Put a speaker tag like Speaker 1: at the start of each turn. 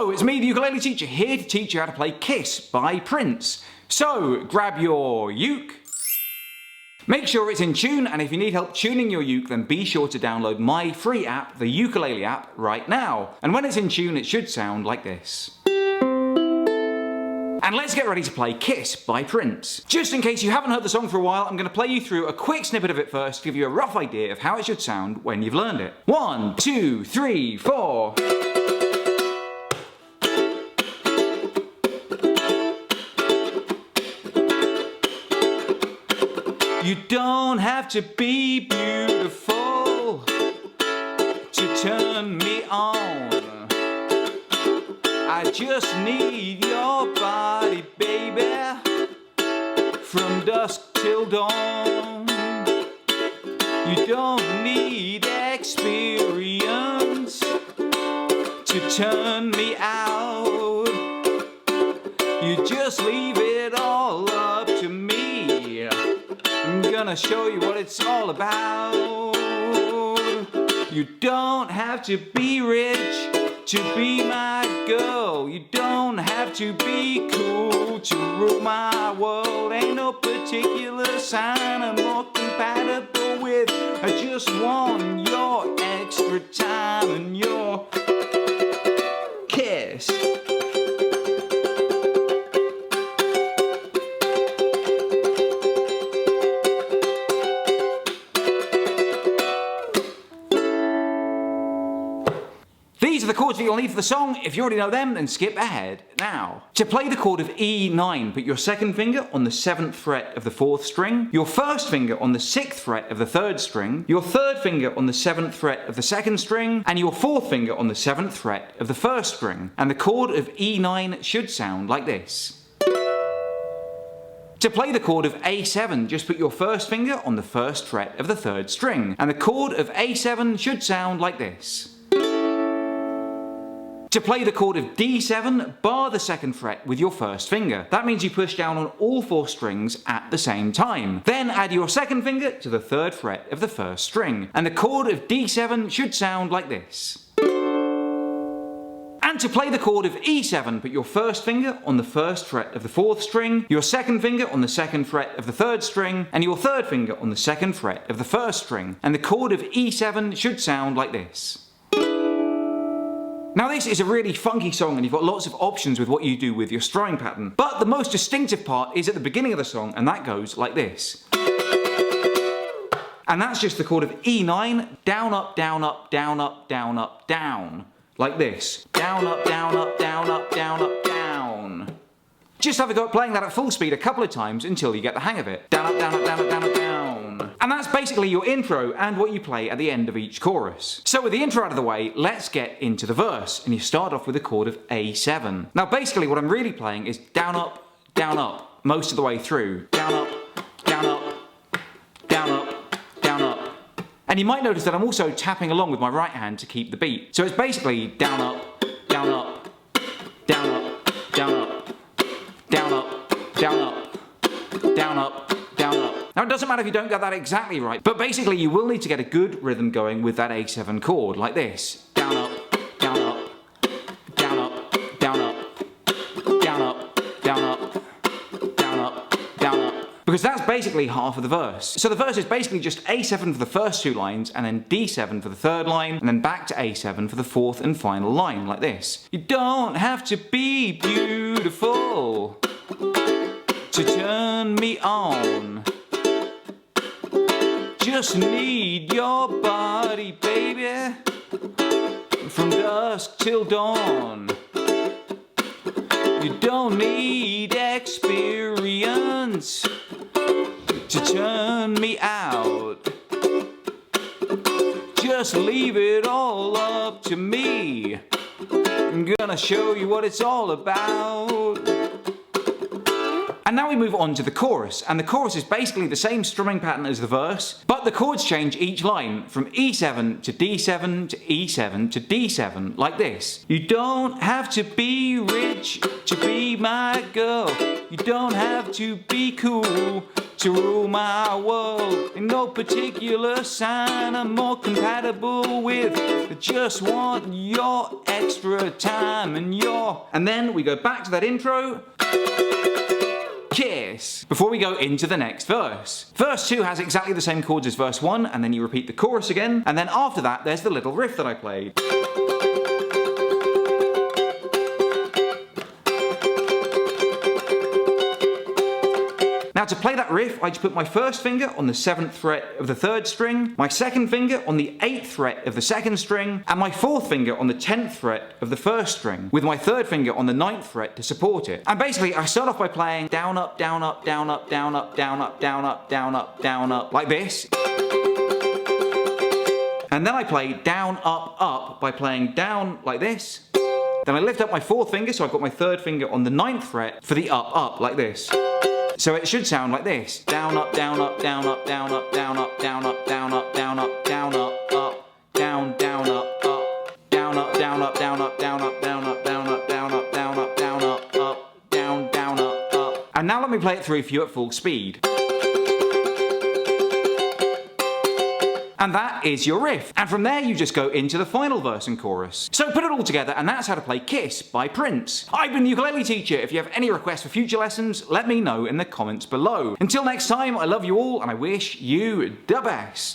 Speaker 1: Hello, it's me, the ukulele teacher, here to teach you how to play Kiss by Prince. So, grab your uke. Make sure it's in tune, and if you need help tuning your uke, then be sure to download my free app, the Ukulele app, right now. And when it's in tune, it should sound like this. And let's get ready to play Kiss by Prince. Just in case you haven't heard the song for a while, I'm going to play you through a quick snippet of it first to give you a rough idea of how it should sound when you've learned it. 1, 2, 3, 4. You don't have to be beautiful to turn me on. I just need your body, baby, from dusk till dawn. You don't need experience to turn me out. You just leave it all up to me. I'm gonna show you what it's all about. You don't have to be rich to be my girl. You don't have to be cool to rule my world. Ain't no particular sign I'm more compatible with. I just want your extra time and your kiss. These are the chords that you'll need for the song. If you already know them, then skip ahead now. To play the chord of E9, put your second finger on the 7th fret of the 4th string, your first finger on the 6th fret of the 3rd string, your third finger on the 7th fret of the 2nd string, and your fourth finger on the 7th fret of the 1st string. And the chord of E9 should sound like this. To play the chord of A7, just put your first finger on the 1st fret of the 3rd string, and the chord of A7 should sound like this. To play the chord of D7, bar the 2nd fret with your first finger. That means you push down on all 4 strings at the same time. Then add your 2nd finger to the 3rd fret of the 1st string, and the chord of D7 should sound like this. And to play the chord of E7, put your first finger on the 1st fret of the 4th string, your 2nd finger on the 2nd fret of the 3rd string, and your 3rd finger on the 2nd fret of the 1st string, and the chord of E7 should sound like this. Now this is a really funky song and you've got lots of options with what you do with your strumming pattern, but the most distinctive part is at the beginning of the song, and that goes like this. And that's just the chord of E9, down, up, down, up, down, up, down, up, down. Like this. Down, up, down, up, down, up, down, up, down. Just have a go at playing that at full speed a couple of times until you get the hang of it. Down, up, down, up, down, up, down, up, down. And that's basically your intro and what you play at the end of each chorus. So with the intro out of the way, let's get into the verse. And you start off with a chord of A7. Now basically what I'm really playing is down, up, most of the way through. Down, up, down, up, down, up, down, up. And you might notice that I'm also tapping along with my right hand to keep the beat. So it's basically down, up, down, up, down, up, down, up, down, up, down, up, down, up, down, up. Now it doesn't matter if you don't get that exactly right, but basically you will need to get a good rhythm going with that A7 chord, like this. Down, up, down, up, down, up, down, up, down, up, down, up, down, up, down, up. Because that's basically half of the verse. So the verse is basically just A7 for the first 2 lines, and then D7 for the 3rd line, and then back to A7 for the 4th and final line, like this. You don't have to be beautiful to turn me on. Just need your body, baby, from dusk till dawn. You don't need experience to turn me out. Just leave it all up to me. I'm gonna show you what it's all about. And now we move on to the chorus, and the chorus is basically the same strumming pattern as the verse, but the chords change each line from E7 to D7 to E7 to D7, like this. You don't have to be rich to be my girl. You don't have to be cool to rule my world. In no particular sign I'm more compatible with. I just want your extra time and your... And then we go back to that intro. Kiss. Before we go into the next verse. Verse 2 has exactly the same chords as verse 1, and then you repeat the chorus again, and then after that there's the little riff that I played. Now to play that riff, I just put my first finger on the 7th fret of the 3rd string, my second finger on the 8th fret of the 2nd string, and my 4th finger on the 10th fret of the 1st string, with my 3rd finger on the 9th fret to support it. And basically I start off by playing down, up, down, up, down, up, down, up, down, up, down, up, down, up, down, up, like this. And then I play down, up, up by playing down like this. Then I lift up my 4th finger, so I've got my 3rd finger on the 9th fret for the up, up, like this. So it should sound like this. Down, up, down, up, down, up, down, up, down, up, down, up, down, up, down, up, down, up, up, down, down, up, up, down, up, down, up, down, up, down, up, down, up, down, up, down, up, down, up, down, up, up, down, down, up, up. And now let me play it through for you at full speed. And that is your riff. And from there you just go into the final verse and chorus. So put it all together, and that's how to play Kiss by Prince. I've been the ukulele teacher. If you have any requests for future lessons, let me know in the comments below. Until next time, I love you all and I wish you the best.